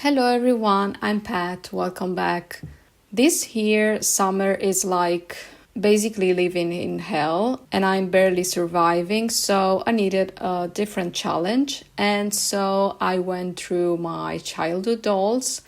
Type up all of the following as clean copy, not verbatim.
Hello everyone, I'm Pat. Welcome back. This year, summer is like basically living in hell, and I'm barely surviving, so I needed a different challenge. And so I went through my childhood dolls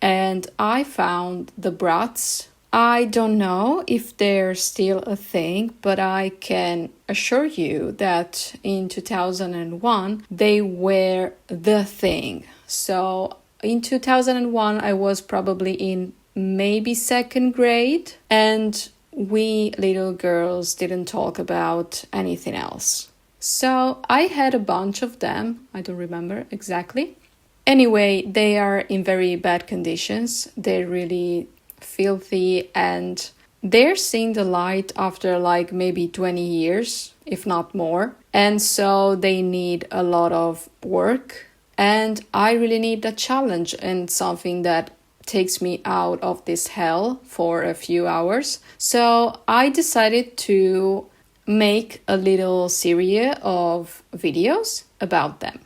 and I found the Bratz. I don't know if they're still a thing, but I can assure you that in 2001 they were the thing. So in 2001, I was probably in maybe second grade, and we little girls didn't talk about anything else. So I had a bunch of them. I don't remember exactly. Anyway, they are in very bad conditions. They're really filthy and they're seeing the light after like maybe 20 years, if not more. And so they need a lot of work. And I really need a challenge and something that takes me out of this hell for a few hours. So I decided to make a little series of videos about them.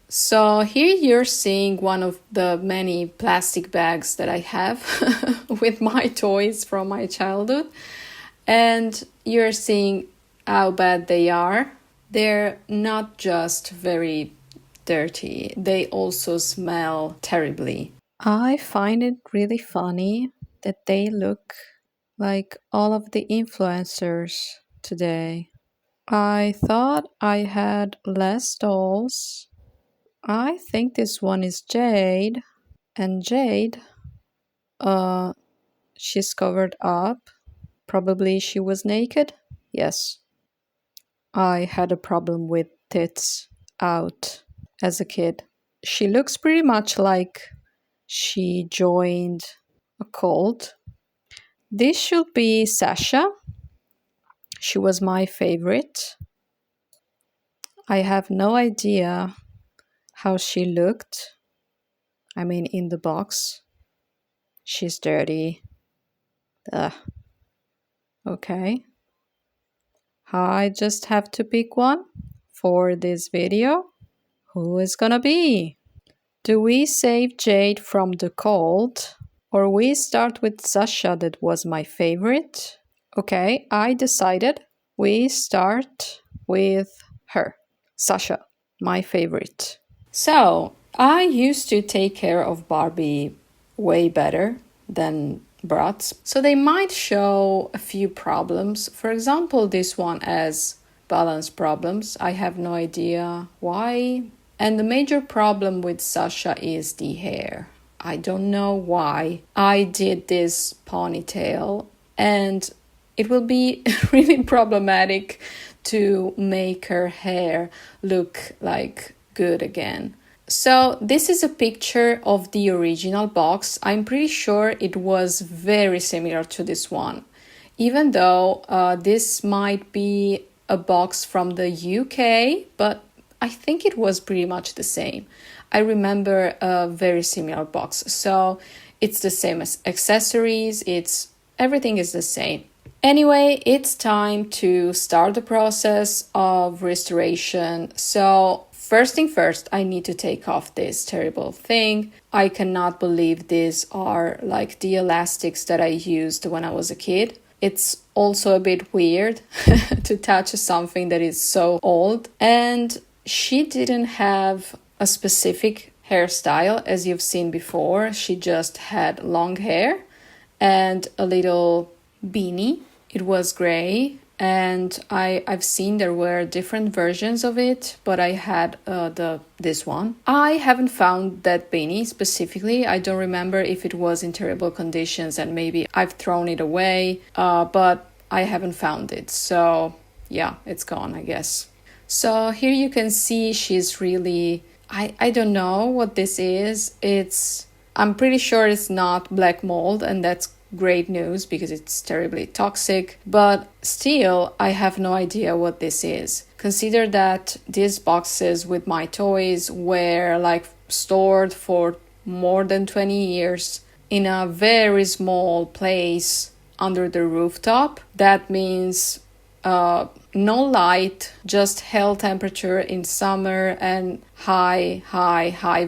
So here you're seeing one of the many plastic bags that I have with my toys from my childhood. And you're seeing how bad they are. They're not just very dirty, they also smell terribly. I find it really funny that they look like all of the influencers today. I thought I had less dolls. I think this one is Jade. And Jade, uh, she's covered up. Probably she was naked. Yes. I had a problem with tits out as a kid. She looks pretty much like she joined a cult. This should be Sasha. She was my favorite. I have no idea how she looked. I mean, in the box. She's dirty. Ugh. Okay. I just have to pick one for this video. Who is gonna be? Do we save Jade from the cold? Or we start with Sasha, that was my favorite? Okay, I decided we start with her. Sasha, my favorite. So, I used to take care of Barbie way better than Bratz. So they might show a few problems. For example, this one has balance problems. I have no idea why. And the major problem with Sasha is the hair. I don't know why I did this ponytail, and it will be really problematic to make her hair look like good again. So this is a picture of the original box. I'm pretty sure it was very similar to this one, even though this might be a box from the UK, but I think it was pretty much the same. I remember a very similar box. So it's the same as accessories. Everything is the same. Anyway, it's time to start the process of restoration. So first thing first, I need to take off this terrible thing. I cannot believe these are like the elastics that I used when I was a kid. It's also a bit weird to touch something that is so old. And she didn't have a specific hairstyle, as you've seen before. She just had long hair and a little beanie. It was gray, and I've seen there were different versions of it, but I had this one. I haven't found that beanie specifically. I don't remember if it was in terrible conditions and maybe I've thrown it away, but I haven't found it. So yeah, it's gone, I guess. So here you can see she's really, I don't know what this is. I'm pretty sure it's not black mold, and that's great news because it's terribly toxic, but still I have no idea what this is. Consider that these boxes with my toys were like stored for more than 20 years in a very small place under the rooftop. That means no light, just hell temperature in summer and high,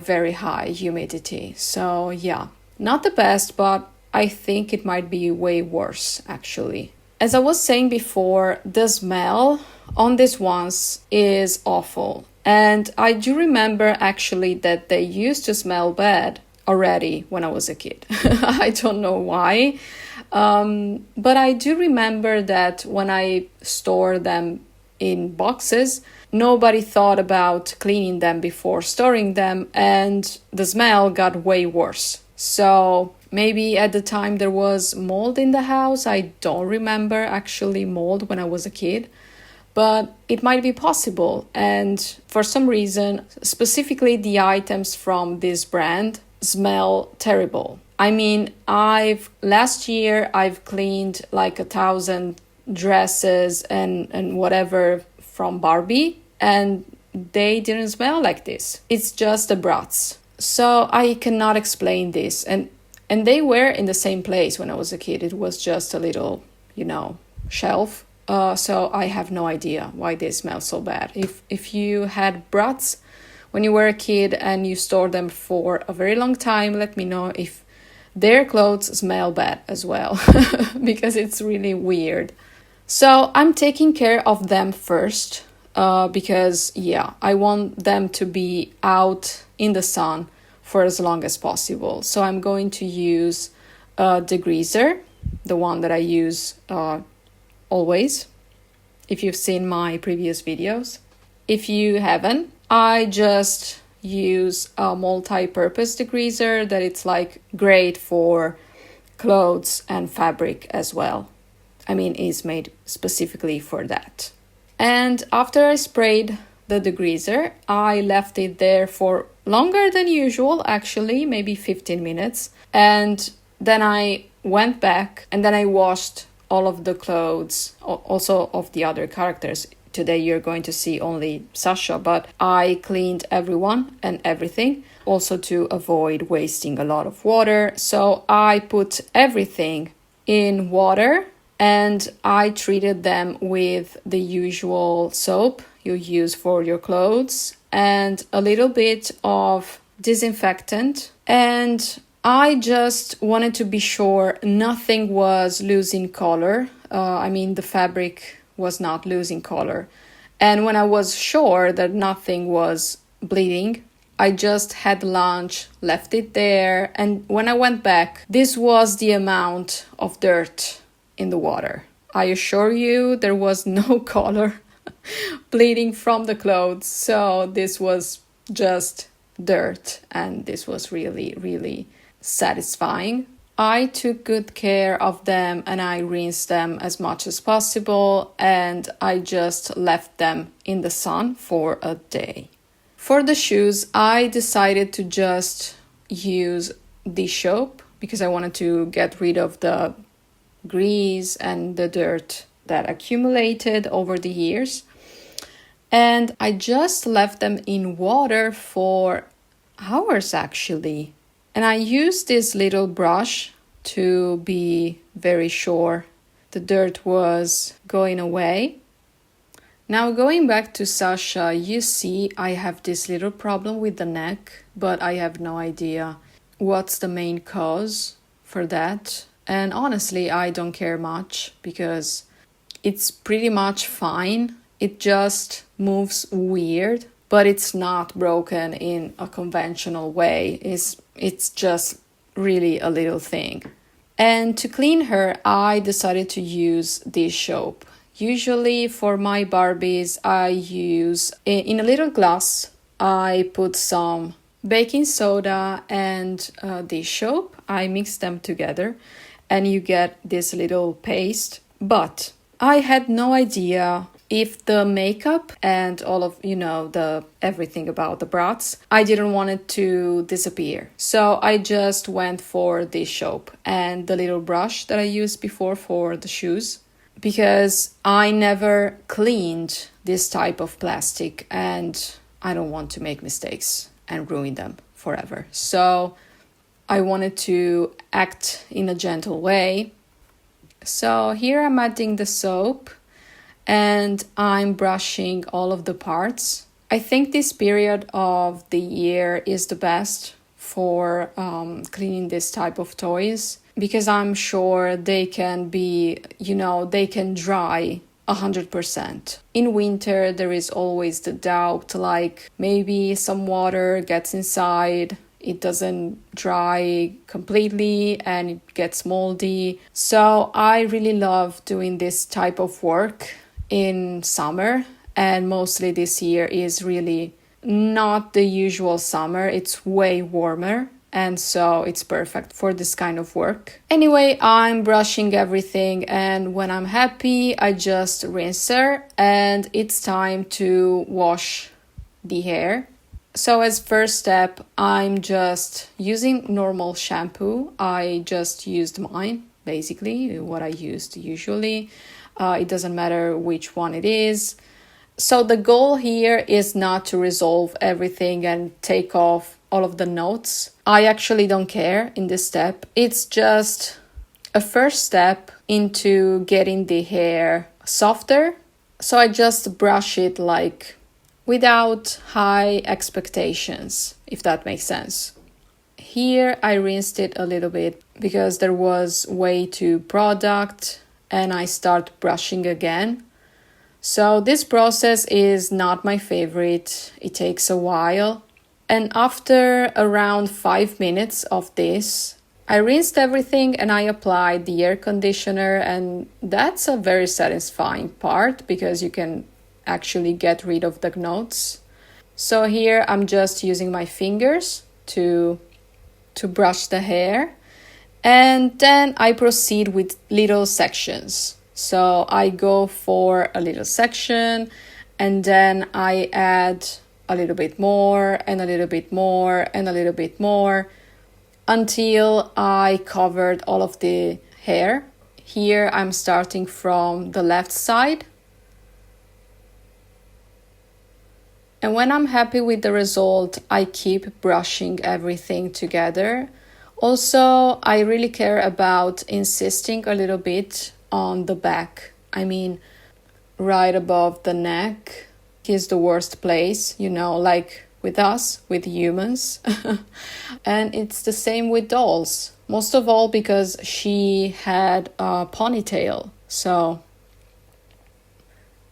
very high humidity. So yeah, not the best, but I think it might be way worse actually. As I was saying before, the smell on these ones is awful. And I do remember actually that they used to smell bad already when I was a kid. I don't know why. But I do remember that when I store them in boxes, nobody thought about cleaning them before storing them, and the smell got way worse. So maybe at the time there was mold in the house. I don't remember actually mold when I was a kid, but it might be possible. And for some reason, specifically the items from this brand smell terrible. I mean, last year I've cleaned like 1,000 dresses and whatever from Barbie, and they didn't smell like this. It's just the Bratz. So I cannot explain this. And they were in the same place when I was a kid. It was just a little, shelf. So I have no idea why they smell so bad. If you had Bratz when you were a kid and you stored them for a very long time, let me know if their clothes smell bad as well, because it's really weird. So I'm taking care of them first, because I want them to be out in the sun for as long as possible. So I'm going to use a degreaser, the one that I use always, if you've seen my previous videos. If you haven't, I just use a multi-purpose degreaser that it's like great for clothes and fabric as well. I mean, it's made specifically for that. And after I sprayed the degreaser, I left it there for longer than usual, actually, maybe 15 minutes. And then I went back and then I washed all of the clothes, also of the other characters. Today you're going to see only Sasha, but I cleaned everyone and everything, also to avoid wasting a lot of water. So I put everything in water and I treated them with the usual soap you use for your clothes and a little bit of disinfectant. And I just wanted to be sure nothing was losing color. The fabric was not losing color. And when I was sure that nothing was bleeding, I just had lunch, left it there. And when I went back, this was the amount of dirt in the water. I assure you there was no color bleeding from the clothes. So this was just dirt, and this was really, really satisfying. I took good care of them and I rinsed them as much as possible, and I just left them in the sun for a day. For the shoes, I decided to just use dish soap because I wanted to get rid of the grease and the dirt that accumulated over the years. And I just left them in water for hours actually. And I used this little brush to be very sure the dirt was going away. Now going back to Sasha, you see I have this little problem with the neck, but I have no idea what's the main cause for that. And honestly, I don't care much because it's pretty much fine. It just moves weird, but it's not broken in a conventional way. It's just really a little thing. And to clean her, I decided to use dish soap. Usually for my Barbies, I use, in a little glass, I put some baking soda and dish soap. I mix them together and you get this little paste. But I had no idea if the makeup and all of, the everything about the Bratz, I didn't want it to disappear. So I just went for dish soap and the little brush that I used before for the shoes, because I never cleaned this type of plastic and I don't want to make mistakes and ruin them forever. So I wanted to act in a gentle way. So here I'm adding the soap and I'm brushing all of the parts. I think this period of the year is the best for cleaning this type of toys, because I'm sure they can be, they can dry 100%. In winter, there is always the doubt, like maybe some water gets inside, it doesn't dry completely and it gets moldy. So I really love doing this type of work in summer, and mostly this year is really not the usual summer. It's way warmer, and so it's perfect for this kind of work. Anyway, I'm brushing everything, and when I'm happy, I just rinse her, and it's time to wash the hair. So as first step, I'm just using normal shampoo. I just used mine, basically, what I used usually. It doesn't matter which one it is. So the goal here is not to resolve everything and take off all of the knots. I actually don't care in this step. It's just a first step into getting the hair softer. So I just brush it like without high expectations, if that makes sense. Here I rinsed it a little bit because there was way too product, and I start brushing again. So this process is not my favorite. It takes a while. And after around 5 minutes of this, I rinsed everything and I applied the air conditioner, and that's a very satisfying part because you can actually get rid of the knots. So here I'm just using my fingers to brush the hair, and then I proceed with little sections. So I go for a little section, and then I add a little bit more and a little bit more and a little bit more until I covered all of the hair. Here I'm starting from the left side. And when I'm happy with the result, I keep brushing everything together. Also, I really care about insisting a little bit on the back. I mean, right above the neck is the worst place, like with us, with humans. And it's the same with dolls. Most of all because she had a ponytail.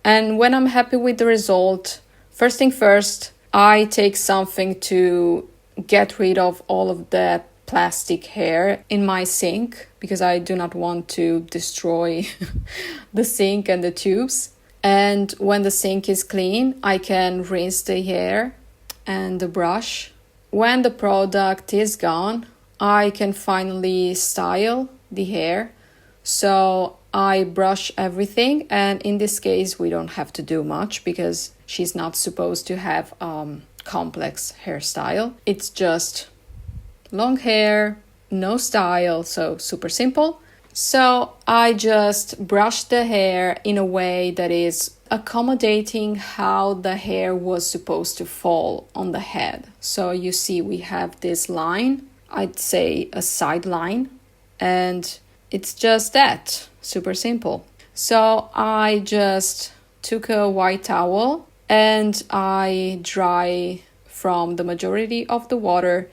And when I'm happy with the result, first thing first, I take something to get rid of all of that plastic hair in my sink, because I do not want to destroy the sink and the tubes. And when the sink is clean, I can rinse the hair and the brush. When the product is gone, I can finally style the hair. So I brush everything, and in this case we don't have to do much because she's not supposed to have complex hairstyle. It's just long hair, no style, so super simple. So I just brush the hair in a way that is accommodating how the hair was supposed to fall on the head. So you see we have this line, I'd say a side line, and it's just that, super simple. So I just took a white towel and I dry from the majority of the water,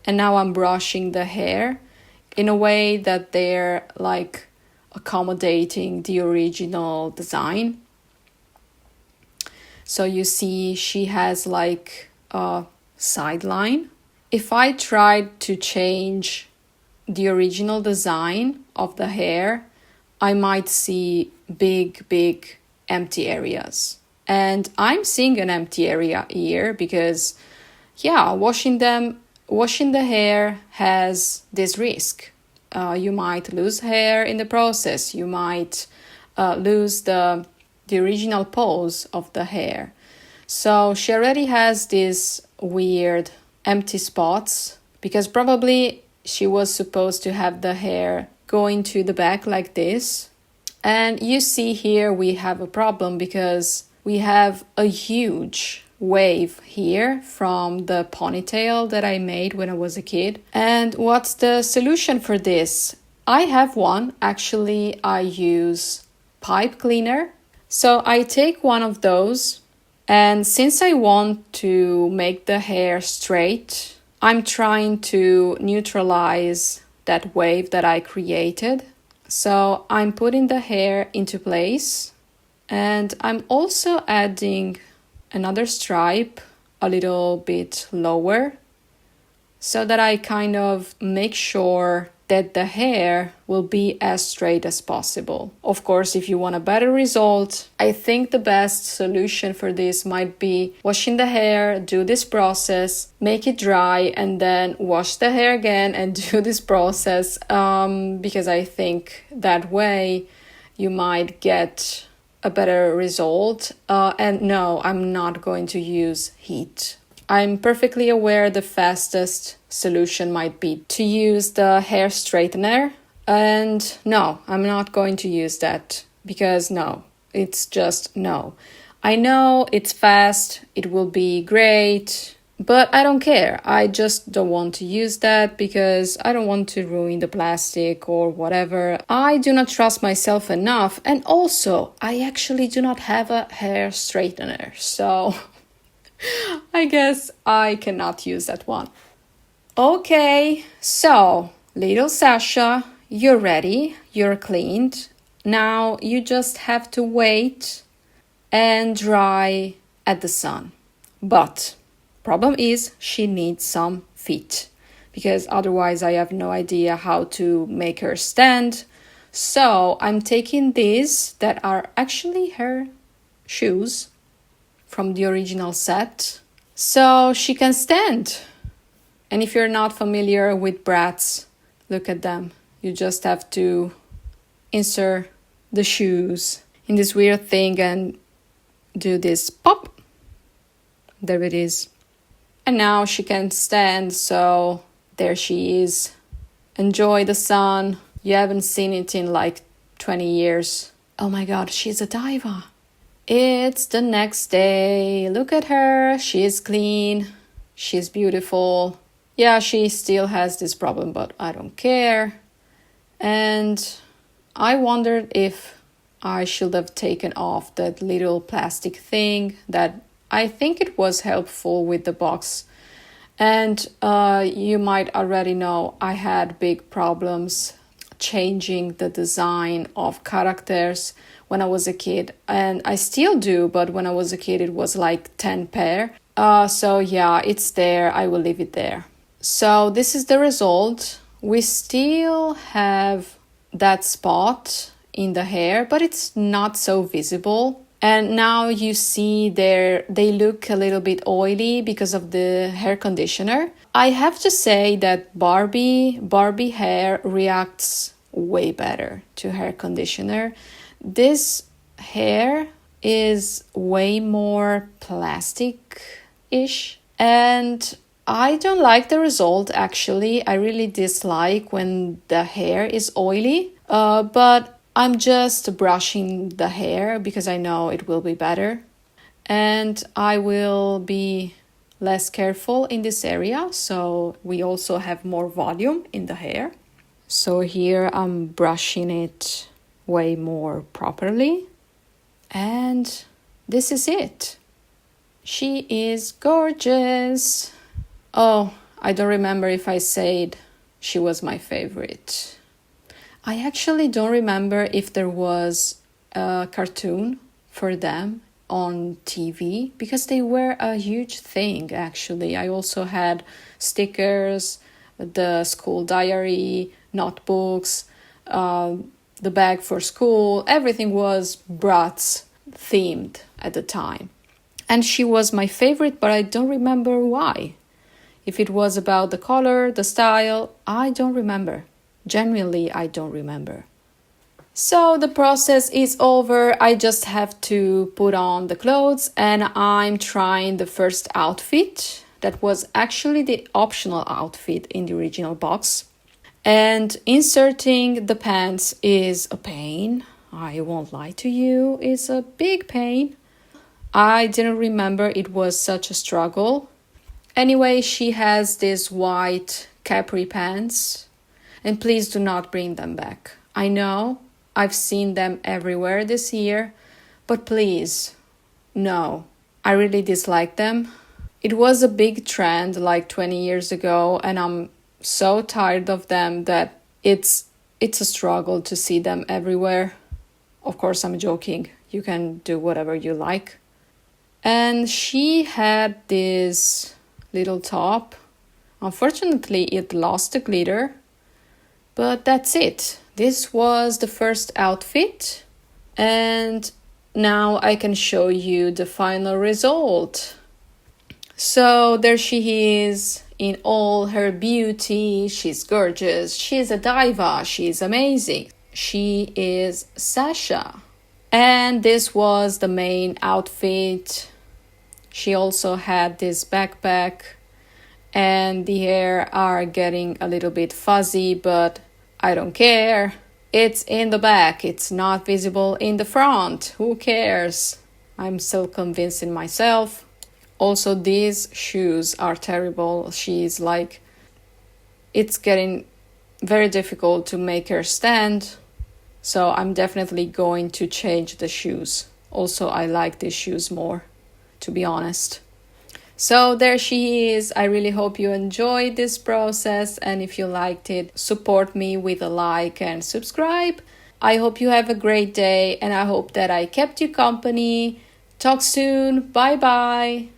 and now I'm brushing the hair in a way that they're like accommodating the original design. So you see she has like a sideline. If I tried to change the original design of the hair, I might see big empty areas. And I'm seeing an empty area here because, washing the hair has this risk. You might lose hair in the process. You might lose the original pose of the hair. So she already has these weird empty spots because probably she was supposed to have the hair going to the back like this. And you see here we have a problem because we have a huge wave here from the ponytail that I made when I was a kid. And what's the solution for this? I have one. Actually, I use pipe cleaner. So I take one of those, and since I want to make the hair straight, I'm trying to neutralize that wave that I created. So I'm putting the hair into place, and I'm also adding another stripe a little bit lower so that I kind of make sure that the hair will be as straight as possible. Of course, if you want a better result, I think the best solution for this might be washing the hair, do this process, make it dry, and then wash the hair again and do this process, because I think that way you might get a better result. And no, I'm not going to use heat. I'm perfectly aware the fastest solution might be to use the hair straightener. And no, I'm not going to use that because no, it's just no. I know it's fast, it will be great, but I don't care. I just don't want to use that because I don't want to ruin the plastic or whatever. I do not trust myself enough. And also, I actually do not have a hair straightener. So I guess I cannot use that one. Okay, so little Sasha, you're ready, you're cleaned. Now you just have to wait and dry at the sun. But problem is she needs some feet because otherwise I have no idea how to make her stand. So I'm taking these that are actually her shoes from the original set, so she can stand. And if you're not familiar with Bratz, look at them. You just have to insert the shoes in this weird thing and do this pop. There it is. And now she can stand, so there she is. Enjoy the sun. You haven't seen it in like 20 years. Oh my god, she's a diva. It's the next day. Look at her. She's clean. She's beautiful. Yeah, she still has this problem, but I don't care. And I wondered if I should have taken off that little plastic thing that I think it was helpful with the box. And you might already know I had big problems changing the design of characters when I was a kid, and I still do, but when I was a kid it was like 10 pair. So yeah, it's there. I will leave it there. So this is the result. We still have that spot in the hair, but it's not so visible. And now you see they look a little bit oily because of the hair conditioner. I have to say that Barbie hair reacts way better to hair conditioner. This hair is way more plastic-ish, and I don't like the result actually. I really dislike when the hair is oily, but I'm just brushing the hair because I know it will be better, and I will be less careful in this area, so we also have more volume in the hair. So here I'm brushing it way more properly, and this is it. She is gorgeous. Oh, I don't remember if I said she was my favorite. I actually don't remember if there was a cartoon for them on TV because they were a huge thing actually. I also had stickers, the school diary, notebooks, the bag for school. Everything was Bratz themed at the time. And she was my favorite, but I don't remember why. If it was about the color, the style, I don't remember. Genuinely, I don't remember. So the process is over. I just have to put on the clothes, and I'm trying the first outfit. That was actually the optional outfit in the original box. And inserting the pants is a pain. I won't lie to you, it's a big pain. I didn't remember it was such a struggle. Anyway, she has these white capri pants. And please do not bring them back. I know I've seen them everywhere this year, But please, no, I really dislike them. It was a big trend like 20 years ago, and I'm so tired of them that it's a struggle to see them everywhere. Of course, I'm joking. You can do whatever you like. And she had this little top. Unfortunately, it lost the glitter, but that's it. This was the first outfit, and now I can show you the final result. So there she is in all her beauty. She's gorgeous. She's a diva. She's amazing. She is Sasha. And this was the main outfit. She also had this backpack, and the hair are getting a little bit fuzzy, but I don't care. It's in the back. It's not visible in the front. Who cares? I'm still convinced in myself. Also, these shoes are terrible. She's like, it's getting very difficult to make her stand. So I'm definitely going to change the shoes. Also, I like these shoes more, to be honest. So there she is. I really hope you enjoyed this process. And if you liked it, support me with a like and subscribe. I hope you have a great day, and I hope that I kept you company. Talk soon. Bye bye.